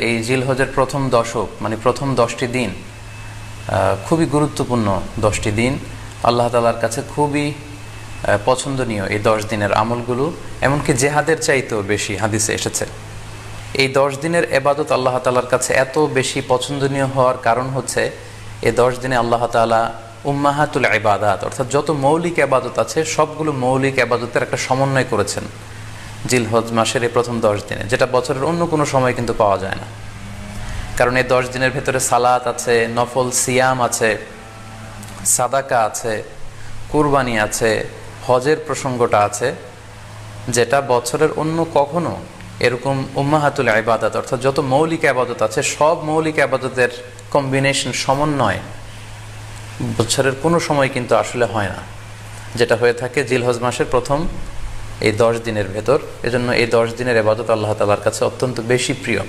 এই জিলহজের প্রথম দশক মানে প্রথম 10টি দিন খুবই গুরুত্বপূর্ণ 10টি দিন। আল্লাহ তাআলার কাছে খুবই পছন্দনীয় এই 10 দিনের আমলগুলো, এমনকি জেহাদের চাইতেও বেশি হাদিসে এসেছে। এই 10 দিনের ইবাদত আল্লাহ তাআলার কাছে এত বেশি পছন্দনীয় হওয়ার কারণ হচ্ছে এই 10 দিনে আল্লাহ তাআলা উম্মাহাতুল ইবাদাত অর্থাৎ যত মৌলিক ইবাদত আছে সবগুলো মৌলিক ইবাদতের একটা সমন্বয় করেছেন জিলহজ মাসের এই প্রথম 10 দিনে, যেটা বছরের অন্য কোনো সময় কিন্তু পাওয়া যায় না। কারণ এই 10 দিনের ভেতরে সালাত আছে, নফল সিয়াম আছে, সাদাকা আছে, কুরবানি আছে, হজের প্রসঙ্গটা আছে, যেটা বছরের অন্য কখনো এরকম উম্মাহাতুল ইবাদাত অর্থাৎ যত মৌলিক ইবাদত আছে সব মৌলিক ইবাদতের কম্বিনেশন সমন্বয় বছরের কোনো সময় কিন্তু আসলে হয় না, যেটা হয়ে থাকে জিলহজ মাসের প্রথম এই 10 দিনের ভেতর। এজন্য এই 10 দিনের ইবাদত আল্লাহ তাআলার কাছে অত্যন্ত বেশি প্রিয়।